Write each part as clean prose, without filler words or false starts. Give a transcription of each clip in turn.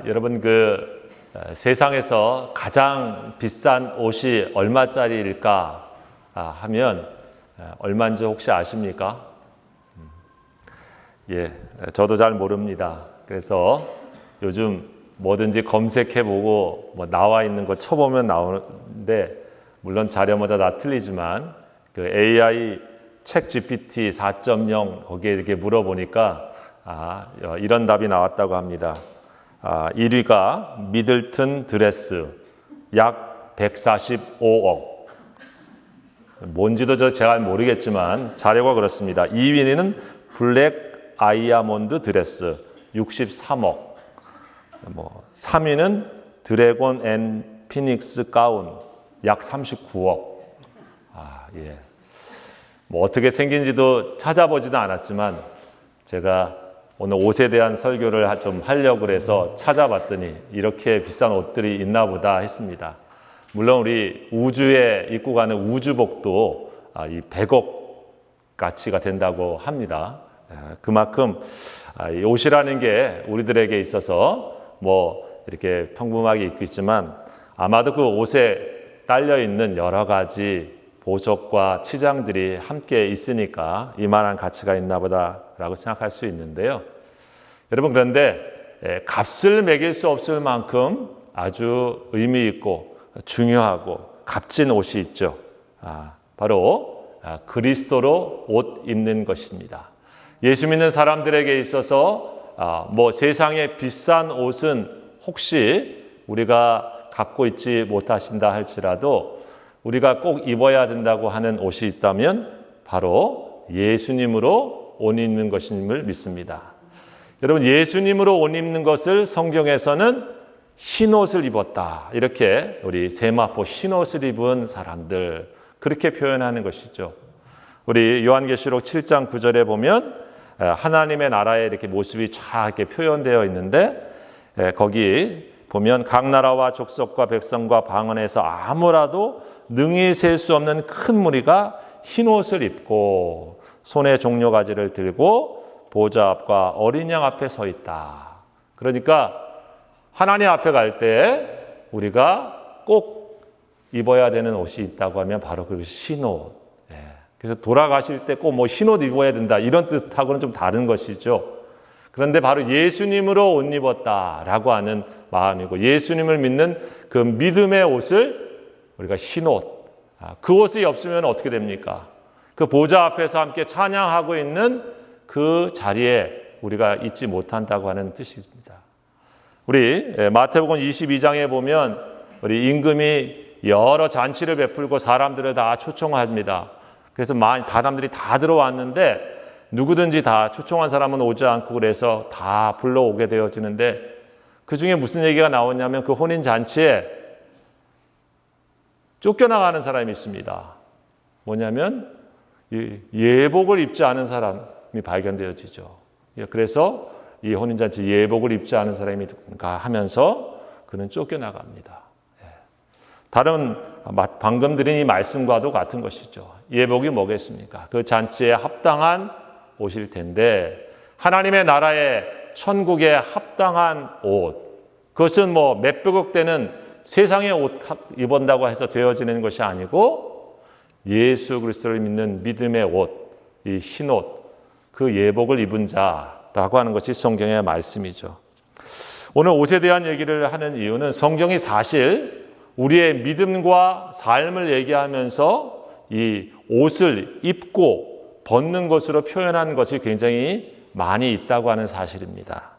여러분 세상에서 가장 비싼 옷이 얼마짜리일까 하면 얼마인지 혹시 아십니까? 예, 저도 잘 모릅니다. 그래서 요즘 뭐든지 검색해보고 나와 있는 거 쳐보면 나오는데 물론 자료마다 다 틀리지만 그 AI 책 GPT 4.0 거기에 이렇게 물어보니까 이런 답이 나왔다고 합니다. 1위가 미들튼 드레스 약 145억. 뭔지도 제가 모르겠지만 자료가 그렇습니다. 2위는 블랙 아이아몬드 드레스 63억. 3위는 드래곤 앤 피닉스 가운 약 39억. 예. 어떻게 생긴지도 찾아보지도 않았지만 제가 오늘 옷에 대한 설교를 좀 하려고 해서 찾아봤더니 이렇게 비싼 옷들이 있나 보다 했습니다. 물론 우리 우주에 입고 가는 우주복도 이 100억 가치가 된다고 합니다. 그만큼 이 옷이라는 게 우리들에게 있어서 이렇게 평범하게 입고 있지만 아마도 그 옷에 딸려 있는 여러 가지 보석과 치장들이 함께 있으니까 이만한 가치가 있나 보다라고 생각할 수 있는데요. 여러분, 그런데 값을 매길 수 없을 만큼 아주 의미 있고 중요하고 값진 옷이 있죠. 바로 그리스도로 옷 입는 것입니다. 예수 믿는 사람들에게 있어서 세상의 비싼 옷은 혹시 우리가 갖고 있지 못하신다 할지라도 우리가 꼭 입어야 된다고 하는 옷이 있다면 바로 예수님으로 옷 입는 것임을 믿습니다. 여러분, 예수님으로 옷 입는 것을 성경에서는 흰옷을 입었다. 이렇게 우리 세마포 흰옷을 입은 사람들 그렇게 표현하는 것이죠. 우리 요한계시록 7장 9절에 보면 하나님의 나라의 이렇게 모습이 쫙 이렇게 표현되어 있는데 거기 보면 각 나라와 족속과 백성과 방언에서 아무라도 능히 셀 수 없는 큰 무리가 흰옷을 입고 손에 종려가지를 들고 보좌 앞과 어린 양 앞에 서 있다. 그러니까 하나님 앞에 갈 때 우리가 꼭 입어야 되는 옷이 있다고 하면 바로 그것이 흰옷. 그래서 돌아가실 때 꼭 흰옷 입어야 된다 이런 뜻하고는 좀 다른 것이죠. 그런데 바로 예수님으로 옷 입었다라고 하는 마음이고 예수님을 믿는 그 믿음의 옷을 우리가 흰옷, 그 옷이 없으면 어떻게 됩니까? 그 보좌 앞에서 함께 찬양하고 있는 그 자리에 우리가 있지 못한다고 하는 뜻입니다. 우리 마태복음 22장에 보면 우리 임금이 여러 잔치를 베풀고 사람들을 다 초청합니다. 그래서 사람들이 다 들어왔는데 누구든지 다 초청한 사람은 오지 않고 그래서 다 불러오게 되어지는데 그 중에 무슨 얘기가 나오냐면 그 혼인 잔치에 쫓겨나가는 사람이 있습니다. 뭐냐면 예복을 입지 않은 사람이 발견되어지죠. 그래서 이 혼인잔치 예복을 입지 않은 사람이 누군가 하면서 그는 쫓겨나갑니다. 다른 방금 드린 이 말씀과도 같은 것이죠. 예복이 뭐겠습니까? 그 잔치에 합당한 옷일 텐데 하나님의 나라에 천국에 합당한 옷 그것은 몇백억 되는 세상의 옷 입은다고 해서 되어지는 것이 아니고 예수 그리스도를 믿는 믿음의 옷, 이 흰옷, 그 예복을 입은 자라고 하는 것이 성경의 말씀이죠. 오늘 옷에 대한 얘기를 하는 이유는 성경이 사실 우리의 믿음과 삶을 얘기하면서 이 옷을 입고 벗는 것으로 표현한 것이 굉장히 많이 있다고 하는 사실입니다.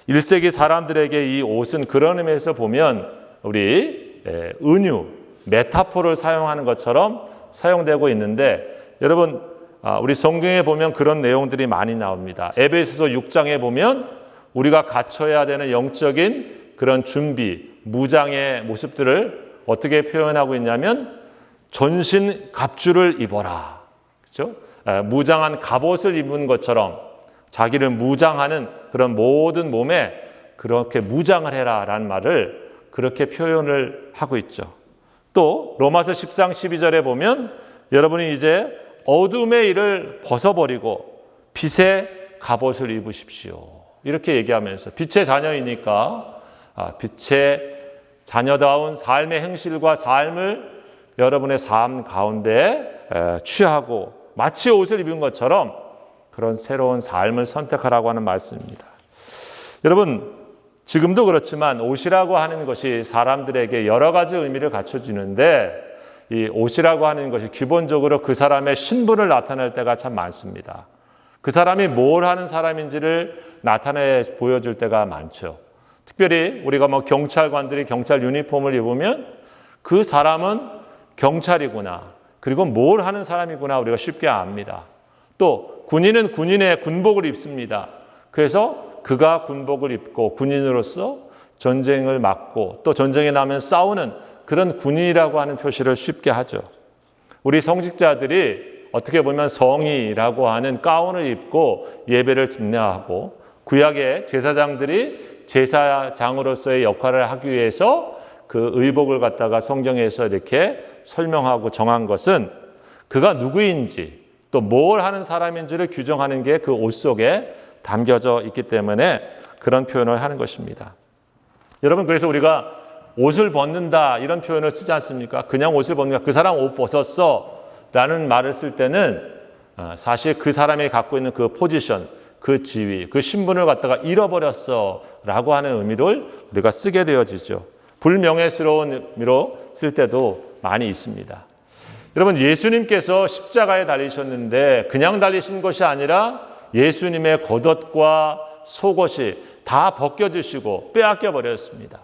1세기 사람들에게 이 옷은 그런 의미에서 보면 우리 은유, 메타포를 사용하는 것처럼 사용되고 있는데 여러분 우리 성경에 보면 그런 내용들이 많이 나옵니다. 에베소서 6장에 보면 우리가 갖춰야 되는 영적인 그런 준비, 무장의 모습들을 어떻게 표현하고 있냐면 전신 갑주를 입어라. 그렇죠? 무장한 갑옷을 입은 것처럼 자기를 무장하는 그런 모든 몸에 그렇게 무장을 해라라는 말을 그렇게 표현을 하고 있죠. 또 로마서 10장 12절에 보면 여러분이 이제 어둠의 일을 벗어버리고 빛의 갑옷을 입으십시오. 이렇게 얘기하면서 빛의 자녀이니까 빛의 자녀다운 삶의 행실과 삶을 여러분의 삶 가운데 취하고 마치 옷을 입은 것처럼 그런 새로운 삶을 선택하라고 하는 말씀입니다. 여러분, 지금도 그렇지만 옷이라고 하는 것이 사람들에게 여러 가지 의미를 갖춰주는데 이 옷이라고 하는 것이 기본적으로 그 사람의 신분을 나타낼 때가 참 많습니다. 그 사람이 뭘 하는 사람인지를 나타내 보여줄 때가 많죠. 특별히 우리가 경찰관들이 경찰 유니폼을 입으면 그 사람은 경찰이구나, 그리고 뭘 하는 사람이구나 우리가 쉽게 압니다. 또 군인은 군인의 군복을 입습니다. 그래서 그가 군복을 입고 군인으로서 전쟁을 막고 또 전쟁에 나면 싸우는 그런 군인이라고 하는 표시를 쉽게 하죠. 우리 성직자들이 어떻게 보면 성의라고 하는 가운을 입고 예배를 집례하고 구약의 제사장들이 제사장으로서의 역할을 하기 위해서 그 의복을 갖다가 성경에서 이렇게 설명하고 정한 것은 그가 누구인지 또 뭘 하는 사람인지를 규정하는 게 그 옷 속에 담겨져 있기 때문에 그런 표현을 하는 것입니다. 여러분, 그래서 우리가 옷을 벗는다 이런 표현을 쓰지 않습니까? 그냥 옷을 벗는다, 그 사람 옷 벗었어 라는 말을 쓸 때는 사실 그 사람이 갖고 있는 그 포지션, 그 지위, 그 신분을 갖다가 잃어버렸어 라고 하는 의미를 우리가 쓰게 되어지죠. 불명예스러운 의미로 쓸 때도 많이 있습니다. 여러분, 예수님께서 십자가에 달리셨는데 그냥 달리신 것이 아니라 예수님의 겉옷과 속옷이 다 벗겨지시고 빼앗겨 버렸습니다.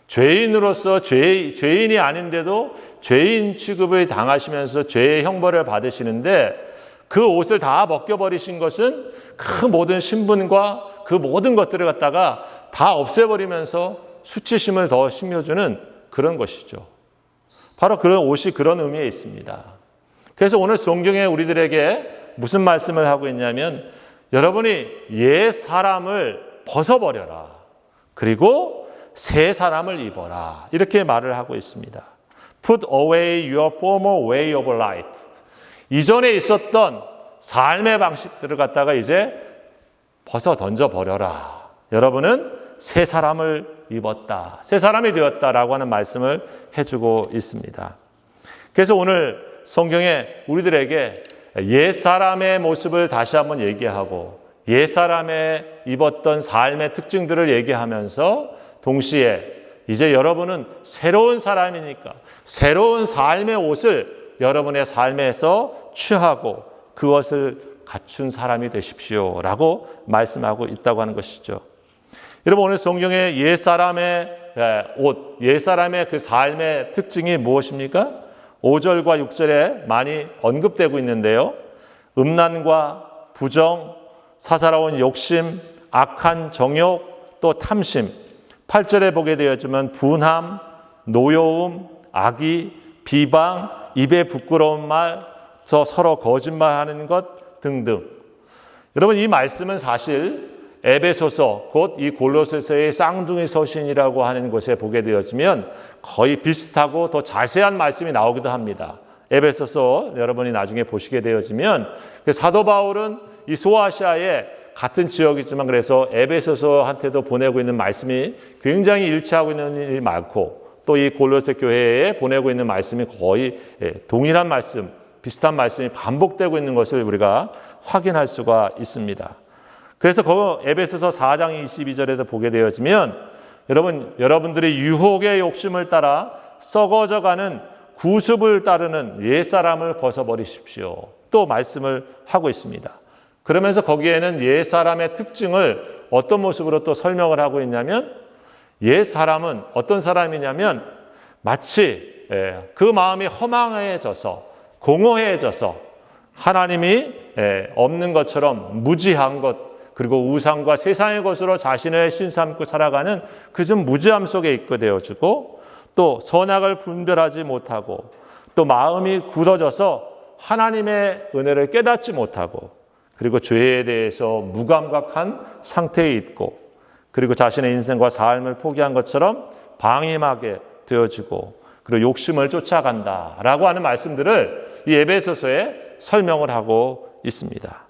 죄인으로서 죄인이 아닌데도 죄인 취급을 당하시면서 죄의 형벌을 받으시는데 그 옷을 다 벗겨버리신 것은 그 모든 신분과 그 모든 것들을 갖다가 다 없애버리면서 수치심을 더 심겨주는 그런 것이죠. 바로 그런 옷이 그런 의미에 있습니다. 그래서 오늘 성경에 우리들에게 무슨 말씀을 하고 있냐면 여러분이 옛 사람을 벗어버려라. 그리고 새 사람을 입어라. 이렇게 말을 하고 있습니다. Put away your former way of life. 이전에 있었던 삶의 방식들을 갖다가 이제 벗어 던져버려라. 여러분은 새 사람을 입었다. 새 사람이 되었다라고 하는 말씀을 해주고 있습니다. 그래서 오늘 성경에 우리들에게 옛 사람의 모습을 다시 한번 얘기하고 옛 사람의 입었던 삶의 특징들을 얘기하면서 동시에 이제 여러분은 새로운 사람이니까 새로운 삶의 옷을 여러분의 삶에서 취하고 그것을 갖춘 사람이 되십시오 라고 말씀하고 있다고 하는 것이죠. 여러분, 오늘 성경의 옛 사람의 옷, 옛 사람의 그 삶의 특징이 무엇입니까? 5절과 6절에 많이 언급되고 있는데요. 음란과 부정, 사사로운 욕심, 악한 정욕, 또 탐심. 8절에 보게 되어지면 분함, 노여움, 악의, 비방, 입에 부끄러운 말, 서로 거짓말하는 것 등등. 여러분, 이 말씀은 사실 에베소서, 곧 이 골로새서의 쌍둥이 서신이라고 하는 곳에 보게 되어지면 거의 비슷하고 더 자세한 말씀이 나오기도 합니다. 에베소서 여러분이 나중에 보시게 되어지면 사도 바울은 이 소아시아의 같은 지역이지만 그래서 에베소서한테도 보내고 있는 말씀이 굉장히 일치하고 있는 일이 많고 또 이 골로새 교회에 보내고 있는 말씀이 거의 동일한 말씀, 비슷한 말씀이 반복되고 있는 것을 우리가 확인할 수가 있습니다. 그래서 그 에베소서 4장 22절에도 보게 되어지면 여러분들이 유혹의 욕심을 따라 썩어져가는 구습을 따르는 옛사람을 벗어버리십시오. 또 말씀을 하고 있습니다. 그러면서 거기에는 옛사람의 특징을 어떤 모습으로 또 설명을 하고 있냐면 옛사람은 어떤 사람이냐면 마치 그 마음이 허망해져서 공허해져서 하나님이 없는 것처럼 무지한 것 그리고 우상과 세상의 것으로 자신을 신삼고 살아가는 그 좀 무지함 속에 있게 되어지고 또 선악을 분별하지 못하고 또 마음이 굳어져서 하나님의 은혜를 깨닫지 못하고 그리고 죄에 대해서 무감각한 상태에 있고 그리고 자신의 인생과 삶을 포기한 것처럼 방임하게 되어지고 그리고 욕심을 쫓아간다라고 하는 말씀들을 이 에베소서에 설명을 하고 있습니다.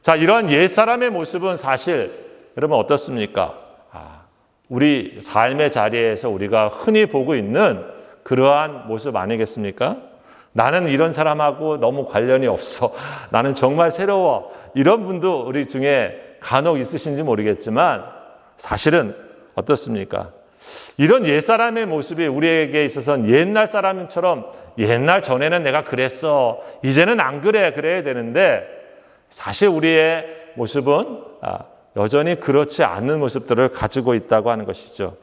자, 이러한 옛사람의 모습은 사실 여러분 어떻습니까? 우리 삶의 자리에서 우리가 흔히 보고 있는 그러한 모습 아니겠습니까? 나는 이런 사람하고 너무 관련이 없어. 나는 정말 새로워. 이런 분도 우리 중에 간혹 있으신지 모르겠지만 사실은 어떻습니까? 이런 옛사람의 모습이 우리에게 있어서는 옛날 사람처럼 옛날 전에는 내가 그랬어. 이제는 안 그래. 그래야 되는데 사실 우리의 모습은 여전히 그렇지 않는 모습들을 가지고 있다고 하는 것이죠.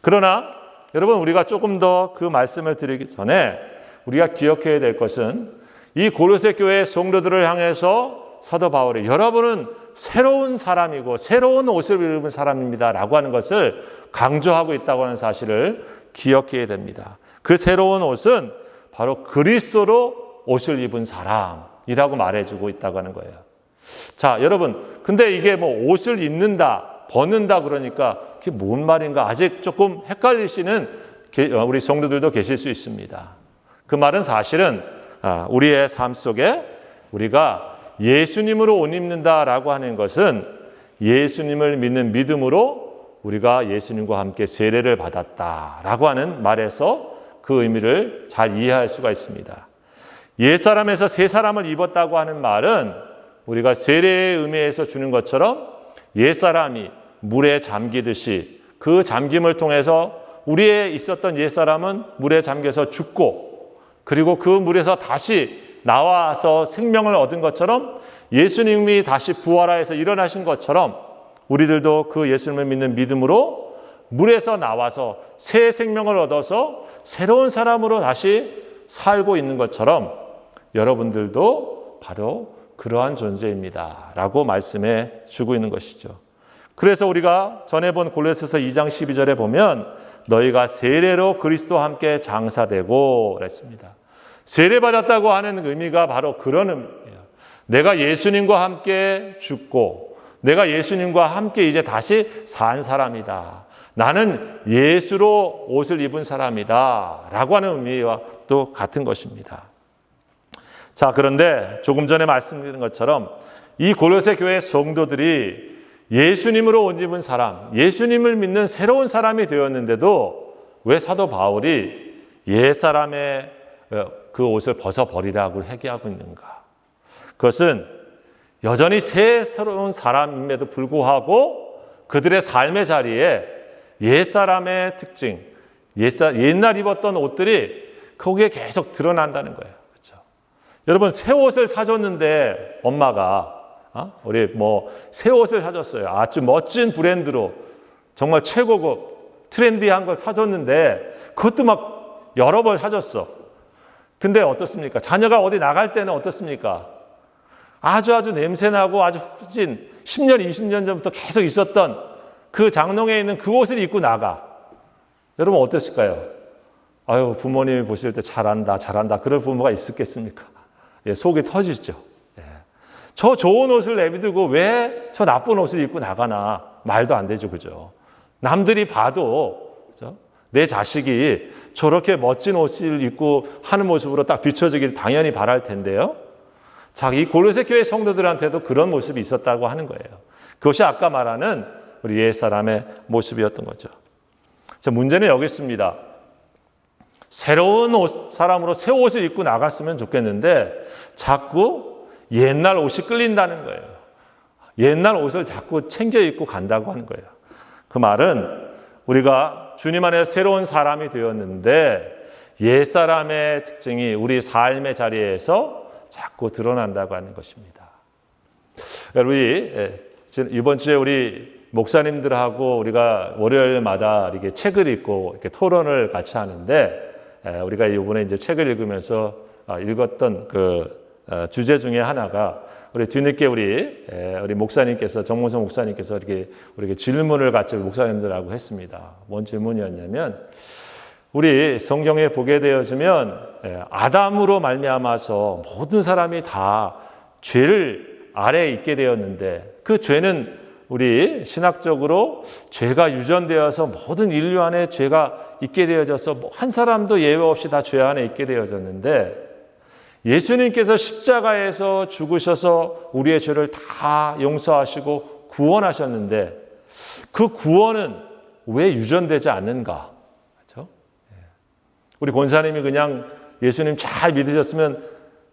그러나 여러분 우리가 조금 더 그 말씀을 드리기 전에 우리가 기억해야 될 것은 이 고로새 교회 성도들을 향해서 사도 바울이 여러분은 새로운 사람이고 새로운 옷을 입은 사람입니다 라고 하는 것을 강조하고 있다고 하는 사실을 기억해야 됩니다. 그 새로운 옷은 바로 그리스도로 옷을 입은 사람이라고 말해주고 있다고 하는 거예요. 자, 여러분, 근데 이게 뭐 옷을 입는다, 벗는다 그러니까 그게 뭔 말인가 아직 조금 헷갈리시는 우리 성도들도 계실 수 있습니다. 그 말은 사실은 우리의 삶 속에 우리가 예수님으로 옷 입는다라고 하는 것은 예수님을 믿는 믿음으로 우리가 예수님과 함께 세례를 받았다라고 하는 말에서 그 의미를 잘 이해할 수가 있습니다. 옛사람에서 새 사람을 입었다고 하는 말은 우리가 세례의 의미에서 주는 것처럼 옛사람이 물에 잠기듯이 그 잠김을 통해서 우리에 있었던 옛사람은 물에 잠겨서 죽고 그리고 그 물에서 다시 나와서 생명을 얻은 것처럼 예수님이 다시 부활하여서 일어나신 것처럼 우리들도 그 예수님을 믿는 믿음으로 물에서 나와서 새 생명을 얻어서 새로운 사람으로 다시 살고 있는 것처럼 여러분들도 바로 그러한 존재입니다 라고 말씀해 주고 있는 것이죠. 그래서 우리가 전에 본 골로새서 2장 12절에 보면 너희가 세례로 그리스도와 함께 장사되고 그랬습니다. 세례받았다고 하는 의미가 바로 그런 의미예요. 내가 예수님과 함께 죽고 내가 예수님과 함께 이제 다시 산 사람이다. 나는 예수로 옷을 입은 사람이다 라고 하는 의미와 또 같은 것입니다. 자, 그런데 조금 전에 말씀드린 것처럼 이 골로새 교회 성도들이 예수님으로 옷 입은 사람, 예수님을 믿는 새로운 사람이 되었는데도 왜 사도 바울이 옛사람의 그 옷을 벗어버리라고 회개하고 있는가? 그것은 여전히 새로운 사람임에도 불구하고 그들의 삶의 자리에 옛사람의 특징, 옛날 입었던 옷들이 거기에 계속 드러난다는 거예요. 그렇죠? 여러분, 새 옷을 사줬는데 엄마가 우리 새 옷을 사줬어요. 아주 멋진 브랜드로 정말 최고급 트렌디한 걸 사줬는데 그것도 막 여러 벌 사줬어. 근데 어떻습니까? 자녀가 어디 나갈 때는 어떻습니까? 아주 냄새나고 아주 후진 10년, 20년 전부터 계속 있었던 그 장롱에 있는 그 옷을 입고 나가. 여러분 어땠을까요? 아유, 부모님이 보실 때 잘한다. 그럴 부모가 있었겠습니까? 예, 속이 터지죠. 예. 저 좋은 옷을 내비두고 왜 저 나쁜 옷을 입고 나가나 말도 안 되죠, 그죠? 남들이 봐도 그죠? 내 자식이 저렇게 멋진 옷을 입고 하는 모습으로 딱 비춰지길 당연히 바랄 텐데요. 자, 이 골로새 교회 성도들한테도 그런 모습이 있었다고 하는 거예요. 그것이 아까 말하는 우리 옛사람의 모습이었던 거죠. 자, 문제는 여기 있습니다. 새로운 사람으로 새 옷을 입고 나갔으면 좋겠는데 자꾸 옛날 옷이 끌린다는 거예요. 옛날 옷을 자꾸 챙겨 입고 간다고 하는 거예요. 그 말은 우리가 주님 안에 새로운 사람이 되었는데 옛사람의 특징이 우리 삶의 자리에서 자꾸 드러난다고 하는 것입니다. 우리 이번 주에 우리 목사님들하고 우리가 월요일마다 이렇게 책을 읽고 이렇게 토론을 같이 하는데 우리가 이번에 이제 책을 읽으면서 읽었던 그 주제 중에 하나가 우리 뒤늦게 우리 목사님께서 정문성 목사님께서 이렇게 우리에게 질문을 같이 목사님들하고 했습니다. 뭔 질문이었냐면 우리 성경에 보게 되어지면 아담으로 말미암아서 모든 사람이 다 죄를 아래에 있게 되었는데 그 죄는 우리 신학적으로 죄가 유전되어서 모든 인류 안에 죄가 있게 되어져서 한 사람도 예외 없이 다 죄 안에 있게 되어졌는데 예수님께서 십자가에서 죽으셔서 우리의 죄를 다 용서하시고 구원하셨는데 그 구원은 왜 유전되지 않는가? 그렇죠? 우리 권사님이 그냥 예수님 잘 믿으셨으면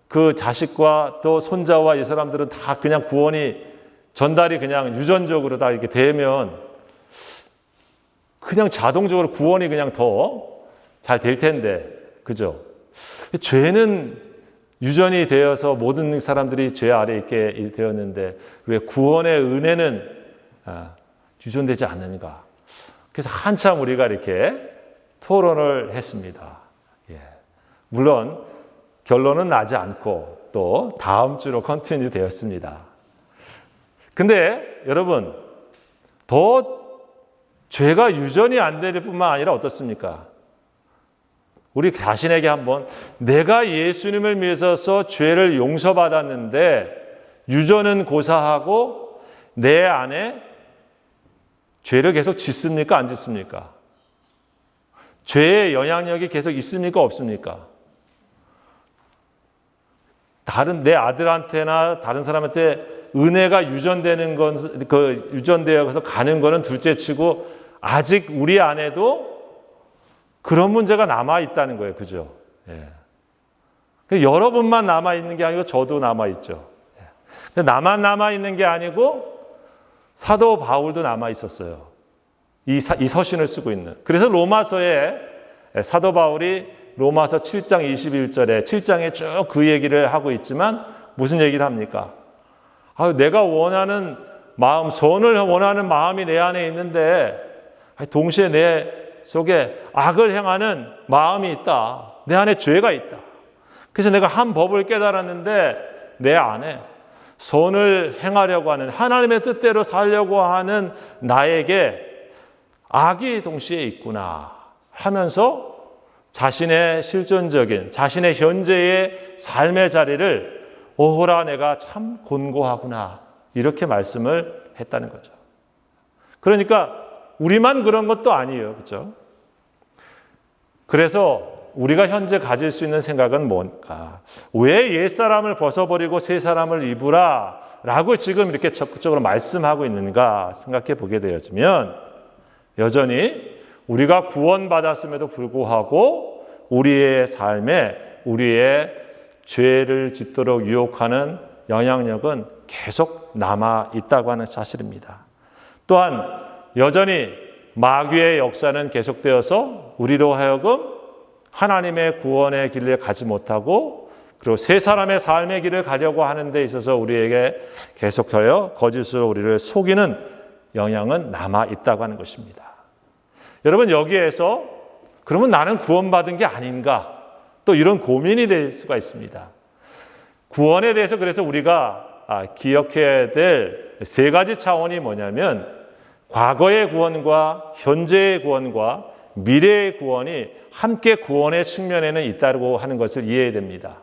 그 자식과 또 손자와 이 사람들은 다 그냥 구원이 전달이 그냥 유전적으로 다 이렇게 되면 그냥 자동적으로 구원이 그냥 더 잘 될 텐데, 그죠? 죄는 유전이 되어서 모든 사람들이 죄 아래 있게 되었는데 왜 구원의 은혜는 유전되지 않는가? 그래서 한참 우리가 이렇게 토론을 했습니다. 예. 물론 결론은 나지 않고 또 다음 주로 컨티뉴 되었습니다. 근데 여러분, 더 죄가 유전이 안 될 뿐만 아니라 어떻습니까? 우리 자신에게 한번 내가 예수님을 믿어서 죄를 용서받았는데 유전은 고사하고 내 안에 죄를 계속 짓습니까? 안 짓습니까? 죄의 영향력이 계속 있습니까? 없습니까? 다른 내 아들한테나 다른 사람한테 은혜가 유전되는 건, 유전되어서 가는 거는 둘째치고 아직 우리 안에도 그런 문제가 남아있다는 거예요. 그죠? 예. 여러분만 남아있는 게 아니고 저도 남아있죠. 예. 나만 남아있는 게 아니고 사도 바울도 남아있었어요. 이 서신을 쓰고 있는. 그래서 로마서에 사도 바울이 로마서 7장 21절에 7장에 쭉 그 얘기를 하고 있지만 무슨 얘기를 합니까? 내가 원하는 마음, 선을 원하는 마음이 내 안에 있는데 동시에 내 속에 악을 행하는 마음이 있다. 내 안에 죄가 있다. 그래서 내가 한 법을 깨달았는데 내 안에 선을 행하려고 하는 하나님의 뜻대로 살려고 하는 나에게 악이 동시에 있구나 하면서 자신의 실존적인 자신의 현재의 삶의 자리를 오호라 내가 참 곤고하구나 이렇게 말씀을 했다는 거죠. 그러니까 우리만 그런 것도 아니에요. 그렇죠? 그래서 우리가 현재 가질 수 있는 생각은 뭔가? 왜 옛사람을 벗어버리고 새 사람을 입으라 라고 지금 이렇게 적극적으로 말씀하고 있는가 생각해 보게 되어지면 여전히 우리가 구원받았음에도 불구하고 우리의 삶에 우리의 죄를 짓도록 유혹하는 영향력은 계속 남아 있다고 하는 사실입니다. 또한 여전히 마귀의 역사는 계속되어서 우리로 하여금 하나님의 구원의 길을 가지 못하고 그리고 새 사람의 삶의 길을 가려고 하는 데 있어서 우리에게 계속하여 거짓으로 우리를 속이는 영향은 남아 있다고 하는 것입니다. 여러분 여기에서 그러면 나는 구원받은 게 아닌가? 또 이런 고민이 될 수가 있습니다. 구원에 대해서 그래서 우리가 기억해야 될 세 가지 차원이 뭐냐면 과거의 구원과 현재의 구원과 미래의 구원이 함께 구원의 측면에는 있다고 하는 것을 이해해야 됩니다.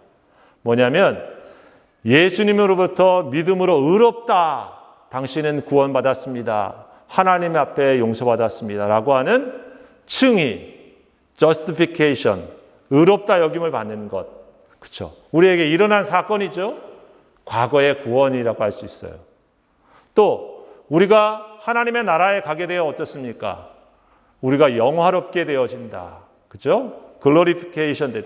뭐냐면 예수님으로부터 믿음으로 의롭다. 당신은 구원받았습니다. 하나님 앞에 용서받았습니다. 라고 하는 칭의, justification, 의롭다 여김을 받는 것. 그렇죠? 우리에게 일어난 사건이죠. 과거의 구원이라고 할 수 있어요. 또 우리가 하나님의 나라에 가게 되어 어떻습니까? 우리가 영화롭게 되어진다. 그죠? 글로리피케이션,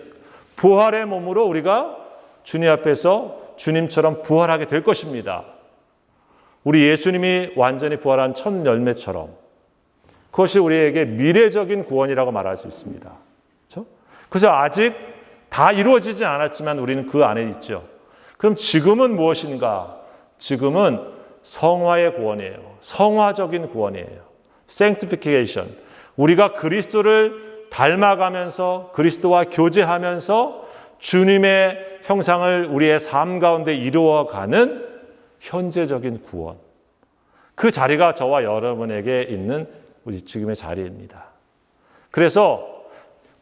부활의 몸으로 우리가 주님 앞에서 주님처럼 부활하게 될 것입니다. 우리 예수님이 완전히 부활한 첫 열매처럼 그것이 우리에게 미래적인 구원이라고 말할 수 있습니다. 그렇죠? 그래서 아직 다 이루어지지 않았지만 우리는 그 안에 있죠. 그럼 지금은 무엇인가? 지금은 성화의 구원이에요. 성화적인 구원이에요. sanctification. 우리가 그리스도를 닮아가면서 그리스도와 교제하면서 주님의 형상을 우리의 삶 가운데 이루어가는 현재적인 구원. 그 자리가 저와 여러분에게 있는 우리 지금의 자리입니다. 그래서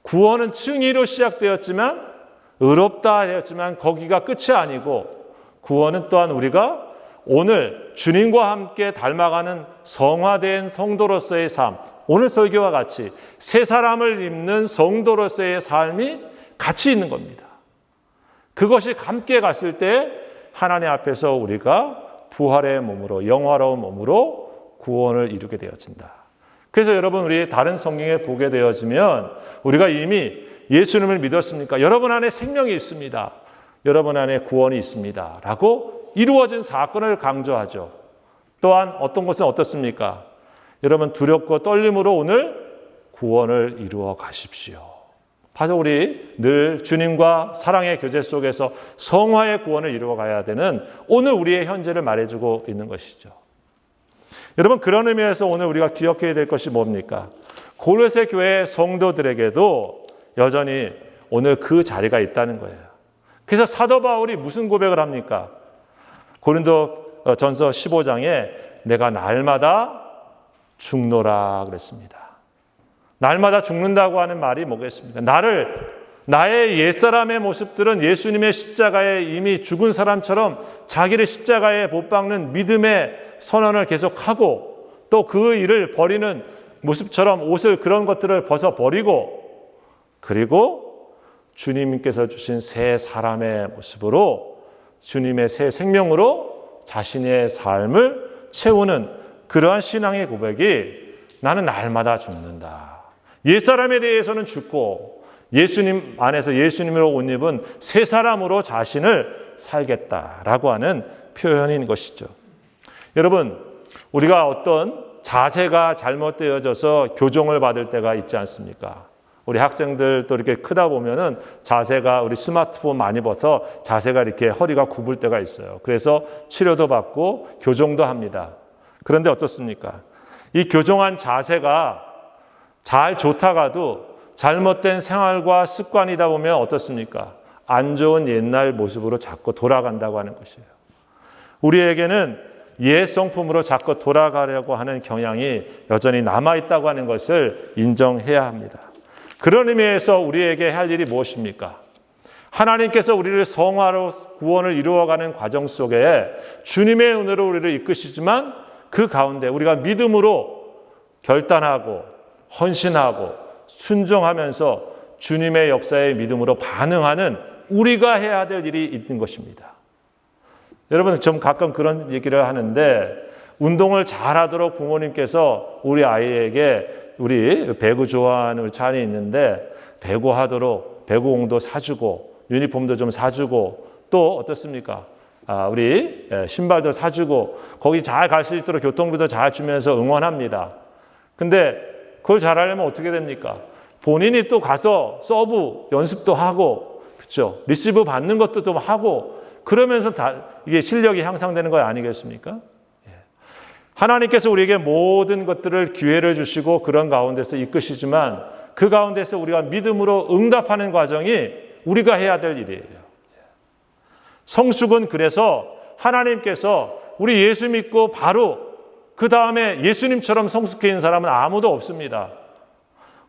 구원은 칭의로 시작되었지만 의롭다 되었지만 거기가 끝이 아니고 구원은 또한 우리가 오늘 주님과 함께 닮아가는 성화된 성도로서의 삶, 오늘 설교와 같이 새 사람을 입는 성도로서의 삶이 같이 있는 겁니다. 그것이 함께 갔을 때 하나님 앞에서 우리가 부활의 몸으로, 영화로운 몸으로 구원을 이루게 되어진다. 그래서 여러분, 우리 다른 성경에 보게 되어지면 우리가 이미 예수님을 믿었습니까? 여러분 안에 생명이 있습니다. 여러분 안에 구원이 있습니다. 라고 이루어진 사건을 강조하죠. 또한 어떤 것은 어떻습니까? 여러분, 두렵고 떨림으로 오늘 구원을 이루어 가십시오. 바로 우리 늘 주님과 사랑의 교제 속에서 성화의 구원을 이루어 가야 되는 오늘 우리의 현재를 말해주고 있는 것이죠. 여러분, 그런 의미에서 오늘 우리가 기억해야 될 것이 뭡니까? 고로새 교회 성도들에게도 여전히 오늘 그 자리가 있다는 거예요. 그래서 사도 바울이 무슨 고백을 합니까? 고린도 전서 15장에 내가 날마다 죽노라 그랬습니다. 날마다 죽는다고 하는 말이 뭐겠습니까? 나의 옛사람의 모습들은 예수님의 십자가에 이미 죽은 사람처럼 자기를 십자가에 못 박는 믿음의 선언을 계속하고 또 그 일을 버리는 모습처럼 옷을 그런 것들을 벗어버리고 그리고 주님께서 주신 새 사람의 모습으로 주님의 새 생명으로 자신의 삶을 채우는 그러한 신앙의 고백이 나는 날마다 죽는다. 옛사람에 대해서는 죽고 예수님 안에서 예수님으로 옷 입은 새 사람으로 자신을 살겠다라고 하는 표현인 것이죠. 여러분, 우리가 어떤 자세가 잘못되어져서 교정을 받을 때가 있지 않습니까? 우리 학생들도 이렇게 크다 보면은 자세가 우리 스마트폰 많이 봐서 자세가 이렇게 허리가 굽을 때가 있어요. 그래서 치료도 받고 교정도 합니다. 그런데 어떻습니까? 이 교정한 자세가 잘 좋다가도 잘못된 생활과 습관이다 보면 어떻습니까? 안 좋은 옛날 모습으로 자꾸 돌아간다고 하는 것이에요. 우리에게는 옛 성품으로 자꾸 돌아가려고 하는 경향이 여전히 남아있다고 하는 것을 인정해야 합니다. 그런 의미에서 우리에게 할 일이 무엇입니까? 하나님께서 우리를 성화로 구원을 이루어가는 과정 속에 주님의 은혜로 우리를 이끄시지만 그 가운데 우리가 믿음으로 결단하고 헌신하고 순종하면서 주님의 역사에 믿음으로 반응하는 우리가 해야 될 일이 있는 것입니다. 여러분, 좀 가끔 그런 얘기를 하는데 운동을 잘하도록 부모님께서 우리 아이에게 우리 배구 좋아하는 우리 찬이 있는데 배구하도록 배구공도 사주고 유니폼도 좀 사주고 또 어떻습니까? 우리 신발도 사주고 거기 잘 갈 수 있도록 교통비도 잘 주면서 응원합니다. 근데 그걸 잘하려면 어떻게 됩니까? 본인이 또 가서 서브 연습도 하고, 그렇죠? 리시브 받는 것도 좀 하고, 그러면서 이게 실력이 향상되는 거 아니겠습니까? 하나님께서 우리에게 모든 것들을 기회를 주시고 그런 가운데서 이끄시지만 그 가운데서 우리가 믿음으로 응답하는 과정이 우리가 해야 될 일이에요. 성숙은 그래서 하나님께서 우리 예수 믿고 바로 그 다음에 예수님처럼 성숙해진 사람은 아무도 없습니다.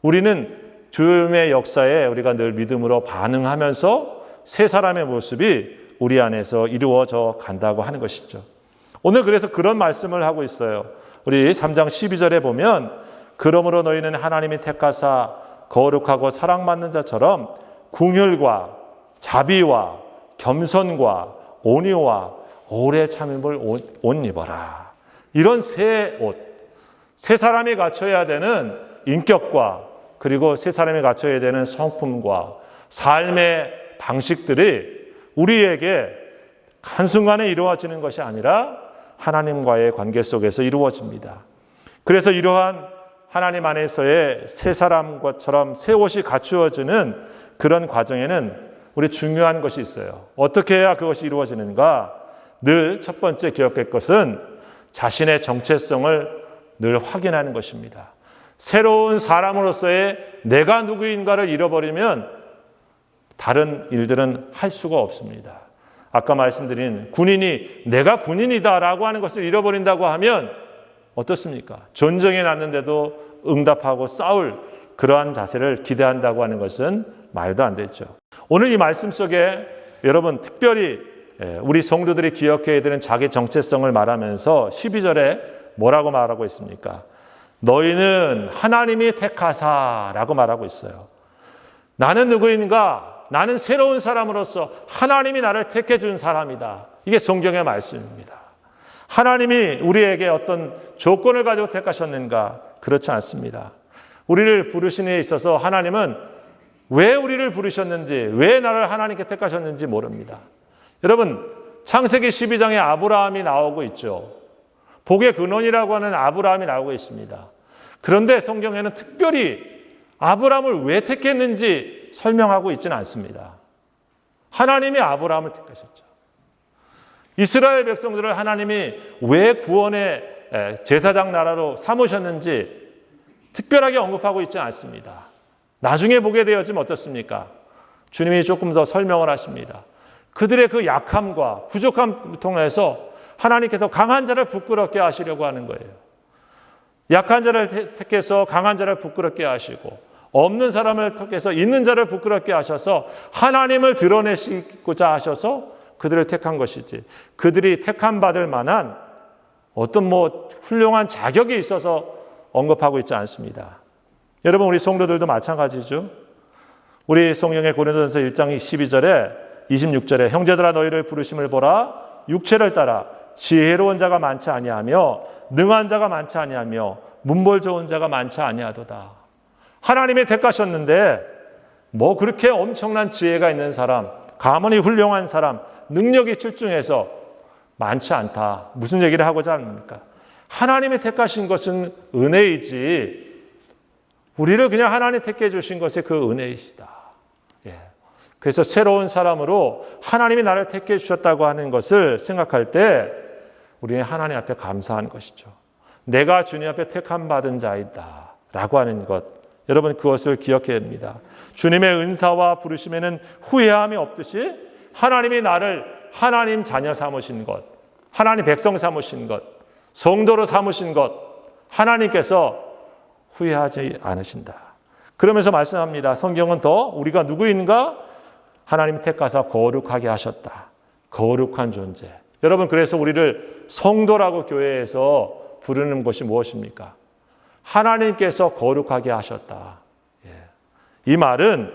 우리는 주님의 역사에 우리가 늘 믿음으로 반응하면서 새 사람의 모습이 우리 안에서 이루어져 간다고 하는 것이죠. 오늘 그래서 그런 말씀을 하고 있어요. 우리 3장 12절에 보면 그러므로 너희는 하나님이 택하사 거룩하고 사랑받는 자처럼 긍휼과 자비와 겸손과 온유와 오래 참음을 옷 입어라. 이런 새 옷, 새 사람이 갖춰야 되는 인격과 그리고 새 사람이 갖춰야 되는 성품과 삶의 방식들이 우리에게 한순간에 이루어지는 것이 아니라 하나님과의 관계 속에서 이루어집니다. 그래서 이러한 하나님 안에서의 새 사람과처럼 새 옷이 갖추어지는 그런 과정에는 우리 중요한 것이 있어요. 어떻게 해야 그것이 이루어지는가? 늘 첫 번째 기억할 것은 자신의 정체성을 늘 확인하는 것입니다. 새로운 사람으로서의 내가 누구인가를 잃어버리면 다른 일들은 할 수가 없습니다. 아까 말씀드린 군인이 내가 군인이다라고 하는 것을 잃어버린다고 하면 어떻습니까? 전쟁에 났는데도 응답하고 싸울 그러한 자세를 기대한다고 하는 것은 말도 안 되죠. 오늘 이 말씀 속에 여러분 특별히 우리 성도들이 기억해야 되는 자기 정체성을 말하면서 12절에 뭐라고 말하고 있습니까? 너희는 하나님이 택하사라고 말하고 있어요. 나는 누구인가? 나는 새로운 사람으로서 하나님이 나를 택해 준 사람이다. 이게 성경의 말씀입니다. 하나님이 우리에게 어떤 조건을 가지고 택하셨는가? 그렇지 않습니다. 우리를 부르신 데 있어서 하나님은 왜 우리를 부르셨는지, 왜 나를 하나님께 택하셨는지 모릅니다. 여러분, 창세기 12장에 아브라함이 나오고 있죠. 복의 근원이라고 하는 아브라함이 나오고 있습니다. 그런데 성경에는 특별히 아브라함을 왜 택했는지 설명하고 있지는 않습니다. 하나님이 아브라함을 택하셨죠. 이스라엘 백성들을 하나님이 왜 구원의 제사장 나라로 삼으셨는지 특별하게 언급하고 있지 않습니다. 나중에 보게 되어지면 어떻습니까? 주님이 조금 더 설명을 하십니다. 그들의 그 약함과 부족함을 통해서 하나님께서 강한 자를 부끄럽게 하시려고 하는 거예요. 약한 자를 택해서 강한 자를 부끄럽게 하시고, 없는 사람을 택해서 있는 자를 부끄럽게 하셔서 하나님을 드러내시고자 하셔서 그들을 택한 것이지, 그들이 택함 받을 만한 어떤 훌륭한 자격이 있어서 언급하고 있지 않습니다. 여러분, 우리 성도들도 마찬가지죠. 우리 성경의 고린도전서 1장 12절에 26절에 형제들아 너희를 부르심을 보라, 육체를 따라 지혜로운 자가 많지 아니하며 능한 자가 많지 아니하며 문벌 좋은 자가 많지 아니하도다. 하나님이 택하셨는데 그렇게 엄청난 지혜가 있는 사람, 가문이 훌륭한 사람, 능력이 출중해서 많지 않다. 무슨 얘기를 하고자 합니까? 하나님이 택하신 것은 은혜이지, 우리를 그냥 하나님 택해 주신 것이 그 은혜이시다. 그래서 새로운 사람으로 하나님이 나를 택해 주셨다고 하는 것을 생각할 때 우리는 하나님 앞에 감사한 것이죠. 내가 주님 앞에 택함 받은 자이다 라고 하는 것, 여러분 그것을 기억해야 합니다. 주님의 은사와 부르심에는 후회함이 없듯이 하나님이 나를 하나님 자녀 삼으신 것, 하나님 백성 삼으신 것, 성도로 삼으신 것, 하나님께서 후회하지 않으신다. 그러면서 말씀합니다. 성경은 더 우리가 누구인가? 하나님 택하사 거룩하게 하셨다. 거룩한 존재. 여러분, 그래서 우리를 성도라고 교회에서 부르는 것이 무엇입니까? 하나님께서 거룩하게 하셨다. 이 말은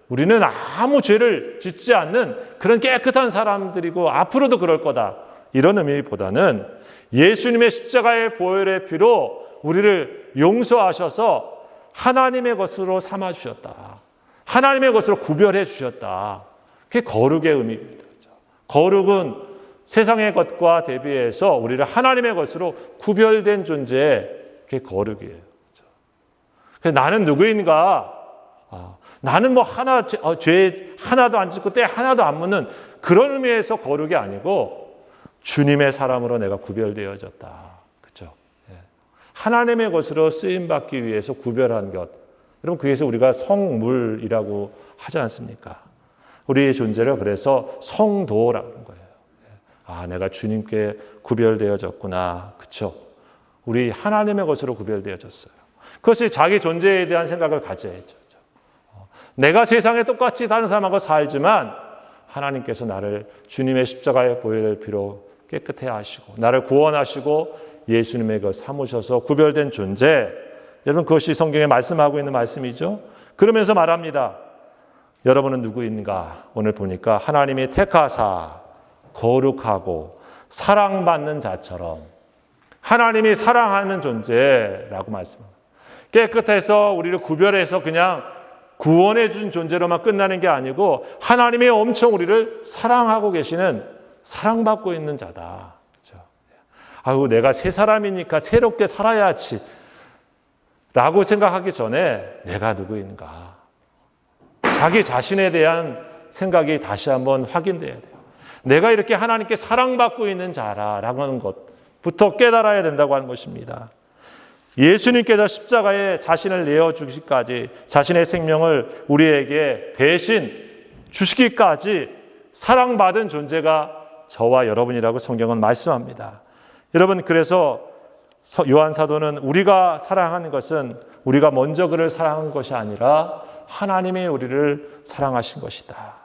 우리는 아무 죄를 짓지 않는 그런 깨끗한 사람들이고 앞으로도 그럴 거다, 이런 의미보다는 예수님의 십자가의 보혈의 피로 우리를 용서하셔서 하나님의 것으로 삼아주셨다. 하나님의 것으로 구별해 주셨다. 그게 거룩의 의미입니다. 거룩은 세상의 것과 대비해서 우리를 하나님의 것으로 구별된 존재, 그게 거룩이에요. 그래서 나는 누구인가? 나는 죄 하나도 안 짓고 때 하나도 안 묻는 그런 의미에서 거룩이 아니고 주님의 사람으로 내가 구별되어졌다. 그렇죠? 하나님의 것으로 쓰임받기 위해서 구별한 것. 여러분, 그래서 우리가 성물이라고 하지 않습니까? 우리의 존재를 그래서 성도라는 거예요. 내가 주님께 구별되어졌구나. 그렇죠? 우리 하나님의 것으로 구별되어졌어요. 그것이 자기 존재에 대한 생각을 가져야죠. 내가 세상에 똑같이 다른 사람하고 살지만 하나님께서 나를 주님의 십자가의 보혈의 피로 깨끗해 하시고 나를 구원하시고 예수님의 것 삼으셔서 구별된 존재, 여러분 그것이 성경에 말씀하고 있는 말씀이죠. 그러면서 말합니다. 여러분은 누구인가? 오늘 보니까 하나님이 택하사 거룩하고 사랑받는 자처럼, 하나님이 사랑하는 존재라고 말씀합니다. 깨끗해서 우리를 구별해서 그냥 구원해 준 존재로만 끝나는 게 아니고 하나님이 엄청 우리를 사랑하고 계시는, 사랑받고 있는 자다. 그렇죠? 내가 새 사람이니까 새롭게 살아야지 라고 생각하기 전에 내가 누구인가? 자기 자신에 대한 생각이 다시 한번 확인돼야 돼요. 내가 이렇게 하나님께 사랑받고 있는 자라라고 하는 것부터 깨달아야 된다고 하는 것입니다. 예수님께서 십자가에 자신을 내어주기까지, 자신의 생명을 우리에게 대신 주시기까지 사랑받은 존재가 저와 여러분이라고 성경은 말씀합니다. 여러분, 그래서 요한 사도는 우리가 사랑하는 것은 우리가 먼저 그를 사랑한 것이 아니라 하나님이 우리를 사랑하신 것이다.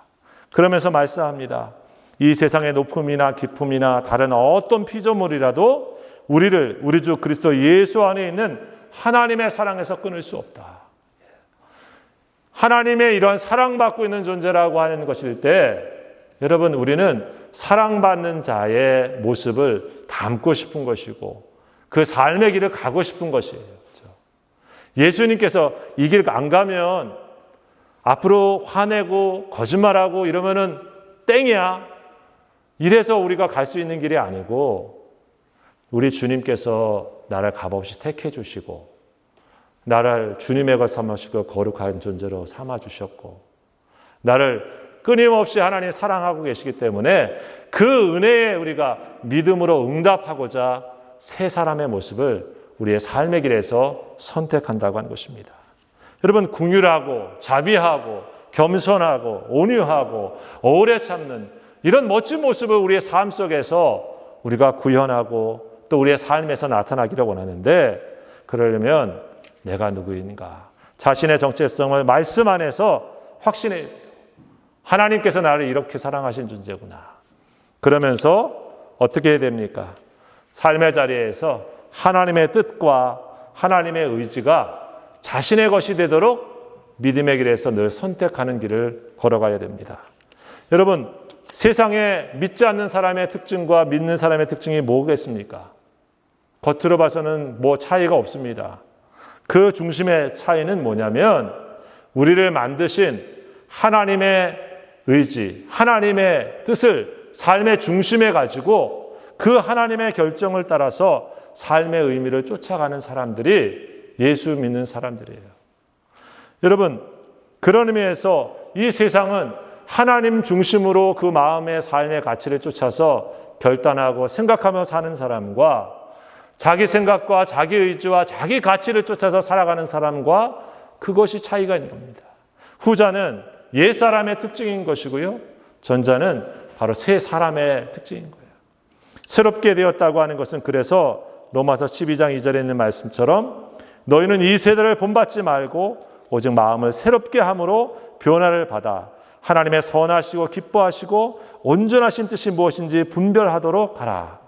그러면서 말씀합니다. 이 세상의 높음이나 기쁨이나 다른 어떤 피조물이라도 우리 주 그리스도 예수 안에 있는 하나님의 사랑에서 끊을 수 없다. 하나님의 이런 사랑받고 있는 존재라고 하는 것일 때 여러분, 우리는 사랑받는 자의 모습을 담고 싶은 것이고 그 삶의 길을 가고 싶은 것이에요. 그렇죠? 예수님께서 이 길 안 가면 앞으로 화내고 거짓말하고 이러면은 땡이야. 이래서 우리가 갈 수 있는 길이 아니고 우리 주님께서 나를 값없이 택해 주시고 나를 주님의 것 삼으시고 거룩한 존재로 삼아 주셨고 나를 끊임없이 하나님 사랑하고 계시기 때문에 그 은혜에 우리가 믿음으로 응답하고자 새 사람의 모습을 우리의 삶의 길에서 선택한다고 하는 것입니다. 여러분, 긍휼하고 자비하고 겸손하고 온유하고 오래 참는 이런 멋진 모습을 우리의 삶 속에서 우리가 구현하고 또 우리의 삶에서 나타나기를 원하는데 그러려면 내가 누구인가? 자신의 정체성을 말씀 안에서 확신해야 돼요. 하나님께서 나를 이렇게 사랑하신 존재구나. 그러면서 어떻게 해야 됩니까? 삶의 자리에서 하나님의 뜻과 하나님의 의지가 자신의 것이 되도록 믿음의 길에서 늘 선택하는 길을 걸어가야 됩니다. 여러분, 세상에 믿지 않는 사람의 특징과 믿는 사람의 특징이 뭐겠습니까? 겉으로 봐서는 뭐 차이가 없습니다. 그 중심의 차이는 뭐냐면 우리를 만드신 하나님의 의지, 하나님의 뜻을 삶의 중심에 가지고 그 하나님의 결정을 따라서 삶의 의미를 쫓아가는 사람들이 예수 믿는 사람들이에요. 여러분, 그런 의미에서 이 세상은 하나님 중심으로 그 마음의 삶의 가치를 쫓아서 결단하고 생각하며 사는 사람과 자기 생각과 자기 의지와 자기 가치를 쫓아서 살아가는 사람과 그것이 차이가 있는 겁니다. 후자는 옛사람의 특징인 것이고요. 전자는 바로 새 사람의 특징인 거예요. 새롭게 되었다고 하는 것은 그래서 로마서 12장 2절에 있는 말씀처럼 너희는 이 세대를 본받지 말고 오직 마음을 새롭게 함으로 변화를 받아 하나님의 선하시고 기뻐하시고 온전하신 뜻이 무엇인지 분별하도록 하라.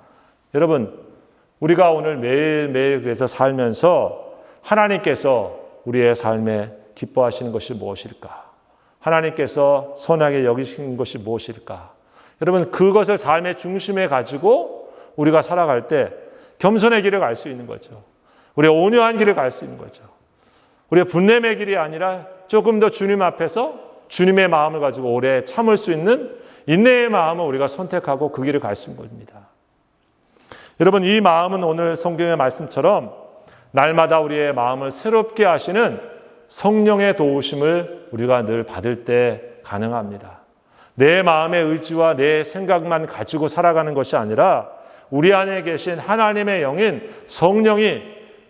여러분, 우리가 오늘 매일매일 그래서 살면서 하나님께서 우리의 삶에 기뻐하시는 것이 무엇일까? 하나님께서 선하게 여기시는 것이 무엇일까? 여러분, 그것을 삶의 중심에 가지고 우리가 살아갈 때 겸손의 길을 갈 수 있는 거죠. 우리의 온유한 길을 갈 수 있는 거죠. 우리의 분냄의 길이 아니라 조금 더 주님 앞에서 주님의 마음을 가지고 오래 참을 수 있는 인내의 마음을 우리가 선택하고 그 길을 갈 수 있는 겁니다. 여러분, 이 마음은 오늘 성경의 말씀처럼 날마다 우리의 마음을 새롭게 하시는 성령의 도우심을 우리가 늘 받을 때 가능합니다. 내 마음의 의지와 내 생각만 가지고 살아가는 것이 아니라 우리 안에 계신 하나님의 영인 성령이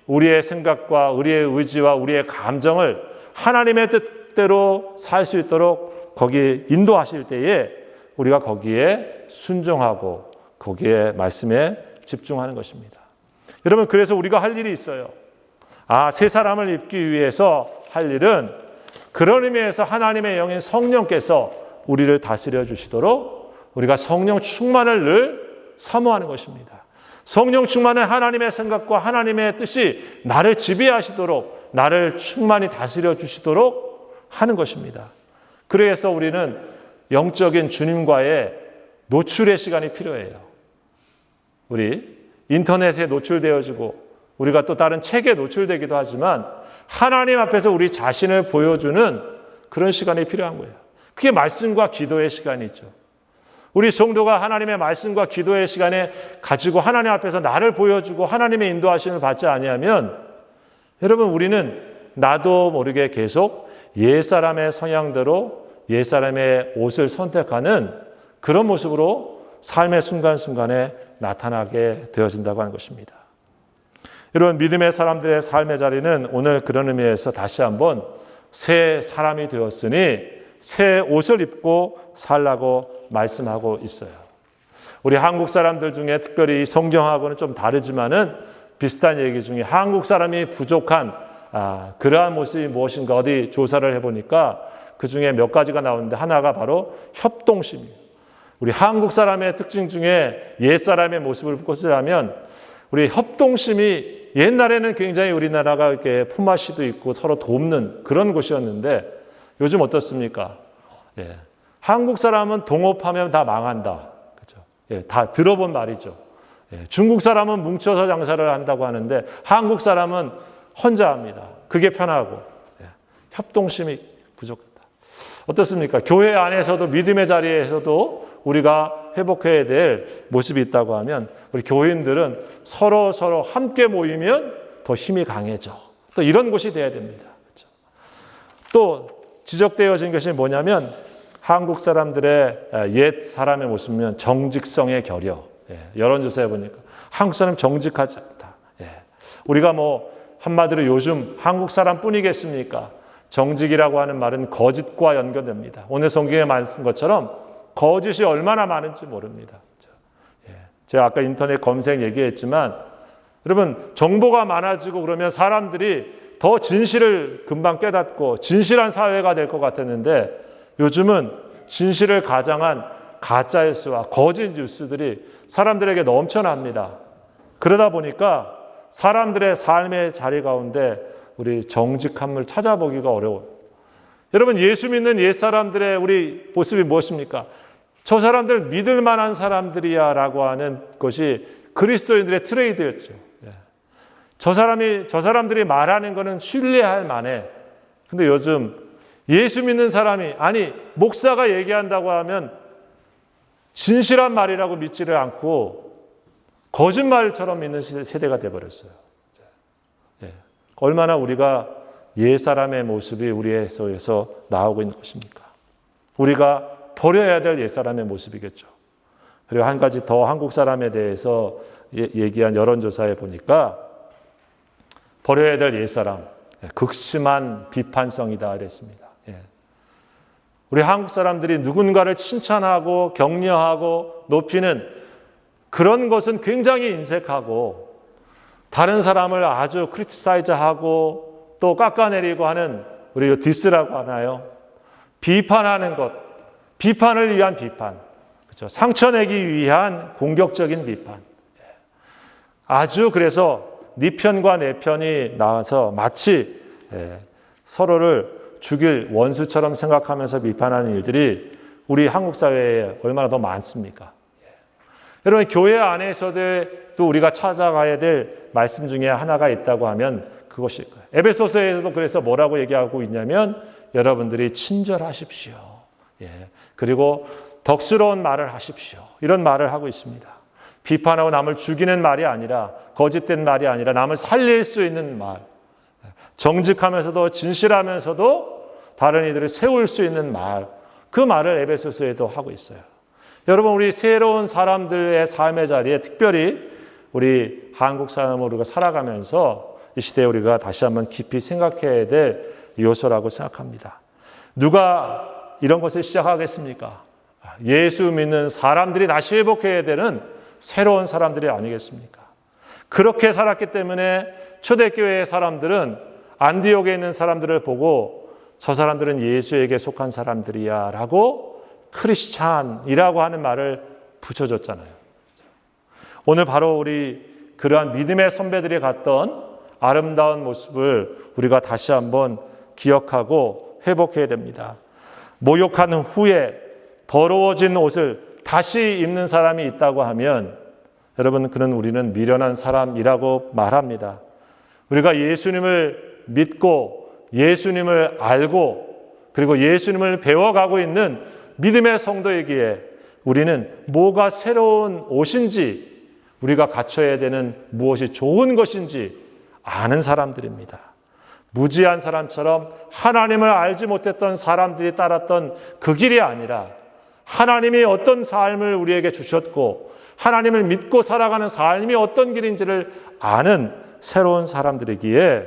우리의 생각과 우리의 의지와 우리의 감정을 하나님의 뜻대로 살 수 있도록 거기에 인도하실 때에 우리가 거기에 순종하고 거기에 말씀에 집중하는 것입니다. 여러분, 그래서 우리가 할 일이 있어요. 새 사람을 입기 위해서 할 일은 그런 의미에서 하나님의 영인 성령께서 우리를 다스려 주시도록 우리가 성령 충만을 늘 사모하는 것입니다. 성령 충만은 하나님의 생각과 하나님의 뜻이 나를 지배하시도록 나를 충만히 다스려 주시도록 하는 것입니다. 그래서 우리는 영적인 주님과의 노출의 시간이 필요해요. 우리 인터넷에 노출되어지고 우리가 또 다른 책에 노출되기도 하지만 하나님 앞에서 우리 자신을 보여주는 그런 시간이 필요한 거예요. 그게 말씀과 기도의 시간이죠. 우리 성도가 하나님의 말씀과 기도의 시간에 가지고 하나님 앞에서 나를 보여주고 하나님의 인도하심을 받지 아니하면 여러분, 우리는 나도 모르게 계속 옛사람의 성향대로 옛사람의 옷을 선택하는 그런 모습으로 삶의 순간순간에 나타나게 되어진다고 하는 것입니다. 여러분, 믿음의 사람들의 삶의 자리는 오늘 그런 의미에서 다시 한번 새 사람이 되었으니 새 옷을 입고 살라고 말씀하고 있어요. 우리 한국 사람들 중에 특별히 성경하고는 좀 다르지만은 비슷한 얘기 중에 한국 사람이 부족한 그러한 모습이 무엇인가 어디 조사를 해보니까 그 중에 몇 가지가 나오는데 하나가 바로 협동심이에요. 우리 한국 사람의 특징 중에 옛사람의 모습을 꼽으라면 우리 협동심이 옛날에는 굉장히 우리나라가 이렇게 품앗이도 있고 서로 돕는 그런 곳이었는데 요즘 어떻습니까? 한국 사람은 동업하면 다 망한다. 그죠? 예, 다 들어본 말이죠. 예, 중국 사람은 뭉쳐서 장사를 한다고 하는데 한국 사람은 혼자 합니다. 그게 편하고 예, 협동심이 부족하다. 어떻습니까? 교회 안에서도 믿음의 자리에서도 우리가 회복해야 될 모습이 있다고 하면 우리 교인들은 서로 함께 모이면 더 힘이 강해져. 또 이런 곳이 돼야 됩니다. 그렇죠? 또 지적되어진 것이 뭐냐면 한국 사람들의 옛 사람의 모습은 정직성의 결여. 여론조사에 보니까 한국 사람 정직하지 않다. 우리가 뭐 한마디로 요즘 한국 사람뿐이겠습니까? 정직이라고 하는 말은 거짓과 연결됩니다. 오늘 성경에 말씀 것처럼 거짓이 얼마나 많은지 모릅니다. 제가 아까 인터넷 검색 얘기했지만 여러분 정보가 많아지고 그러면 사람들이 더 진실을 금방 깨닫고 진실한 사회가 될 것 같았는데 요즘은 진실을 가장한 가짜 뉴스와 거짓 뉴스들이 사람들에게 넘쳐납니다. 그러다 보니까 사람들의 삶의 자리 가운데 우리 정직함을 찾아보기가 어려워요. 여러분 예수 믿는 옛사람들의 우리 모습이 무엇입니까? 저 사람들 믿을 만한 사람들이야 라고 하는 것이 그리스도인들의 트레이드였죠. 저 사람들이 말하는 것은 신뢰할 만해. 근데 요즘 예수 믿는 사람이 아니 목사가 얘기한다고 하면 진실한 말이라고 믿지를 않고 거짓말처럼 믿는 세대가 되어버렸어요. 얼마나 우리가 옛사람의 모습이 우리의 속에서 나오고 있는 것입니까? 우리가 버려야 될 옛사람의 모습이겠죠. 그리고 한 가지 더 한국 사람에 대해서 얘기한 여론조사에 보니까 버려야 될 옛사람, 극심한 비판성이다 그랬습니다. 우리 한국 사람들이 누군가를 칭찬하고 격려하고 높이는 그런 것은 굉장히 인색하고 다른 사람을 아주 크리티사이즈하고 또 깎아내리고 하는 우리 디스라고 하나요? 비판하는 것, 비판을 위한 비판, 그렇죠? 상처내기 위한 공격적인 비판. 아주 그래서 네 편과 내 편이 나와서 마치 서로를 죽일 원수처럼 생각하면서 비판하는 일들이 우리 한국 사회에 얼마나 더 많습니까? 여러분 교회 안에서도 또 우리가 찾아가야 될 말씀 중에 하나가 있다고 하면 그것일 거예요. 에베소서에서도 그래서 뭐라고 얘기하고 있냐면 여러분들이 친절하십시오. 그리고 덕스러운 말을 하십시오. 이런 말을 하고 있습니다. 비판하고 남을 죽이는 말이 아니라 거짓된 말이 아니라 남을 살릴 수 있는 말. 정직하면서도 진실하면서도 다른 이들을 세울 수 있는 말. 그 말을 에베소서에도 하고 있어요. 여러분 우리 새로운 사람들의 삶의 자리에 특별히 우리 한국 사람으로 우리가 살아가면서 이 시대에 우리가 다시 한번 깊이 생각해야 될 요소라고 생각합니다. 누가 이런 것을 시작하겠습니까? 예수 믿는 사람들이 다시 회복해야 되는 새로운 사람들이 아니겠습니까? 그렇게 살았기 때문에 초대교회의 사람들은 안디옥에 있는 사람들을 보고 저 사람들은 예수에게 속한 사람들이야 라고 크리스찬이라고 하는 말을 붙여줬잖아요. 오늘 바로 우리 그러한 믿음의 선배들이 갔던 아름다운 모습을 우리가 다시 한번 기억하고 회복해야 됩니다. 모욕한 후에 더러워진 옷을 다시 입는 사람이 있다고 하면 여러분 그는 우리는 미련한 사람이라고 말합니다. 우리가 예수님을 믿고 예수님을 알고 그리고 예수님을 배워가고 있는 믿음의 성도이기에 우리는 뭐가 새로운 옷인지 우리가 갖춰야 되는 무엇이 좋은 것인지 아는 사람들입니다. 무지한 사람처럼 하나님을 알지 못했던 사람들이 따랐던 그 길이 아니라 하나님이 어떤 삶을 우리에게 주셨고 하나님을 믿고 살아가는 삶이 어떤 길인지를 아는 새로운 사람들이기에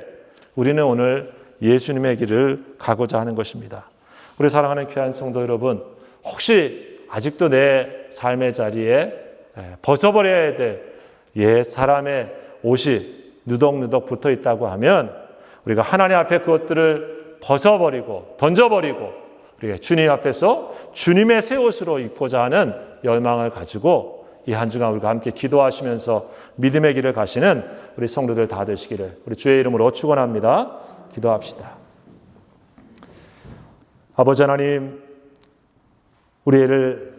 우리는 오늘 예수님의 길을 가고자 하는 것입니다. 우리 사랑하는 귀한 성도 여러분, 혹시 아직도 내 삶의 자리에 벗어버려야 될 옛 사람의 옷이 누덕누덕 붙어 있다고 하면 우리가 하나님 앞에 그것들을 벗어버리고 던져버리고 우리가 주님 앞에서 주님의 새 옷으로 입고자 하는 열망을 가지고 이 한 주간 우리가 함께 기도하시면서 믿음의 길을 가시는 우리 성도들 다 되시기를 우리 주의 이름으로 축원합니다. 기도합시다. 아버지 하나님, 우리를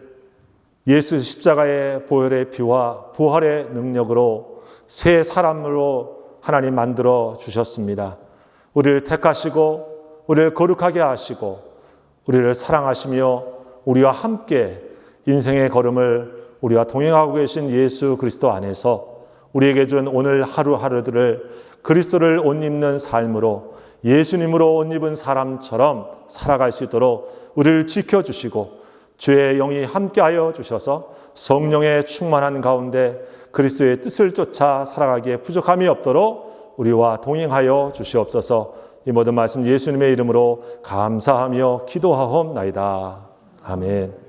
예수 십자가의 보혈의 피와 부활의 능력으로 새 사람으로 하나님 만들어 주셨습니다. 우리를 택하시고 우리를 거룩하게 하시고 우리를 사랑하시며 우리와 함께 인생의 걸음을 우리와 동행하고 계신 예수 그리스도 안에서 우리에게 준 오늘 하루하루들을 그리스도를 옷 입는 삶으로 예수님으로 옷 입은 사람처럼 살아갈 수 있도록 우리를 지켜주시고 주의 영이 함께하여 주셔서 성령의 충만한 가운데 그리스도의 뜻을 쫓아 살아가기에 부족함이 없도록 우리와 동행하여 주시옵소서. 이 모든 말씀 예수님의 이름으로 감사하며 기도하옵나이다. 아멘.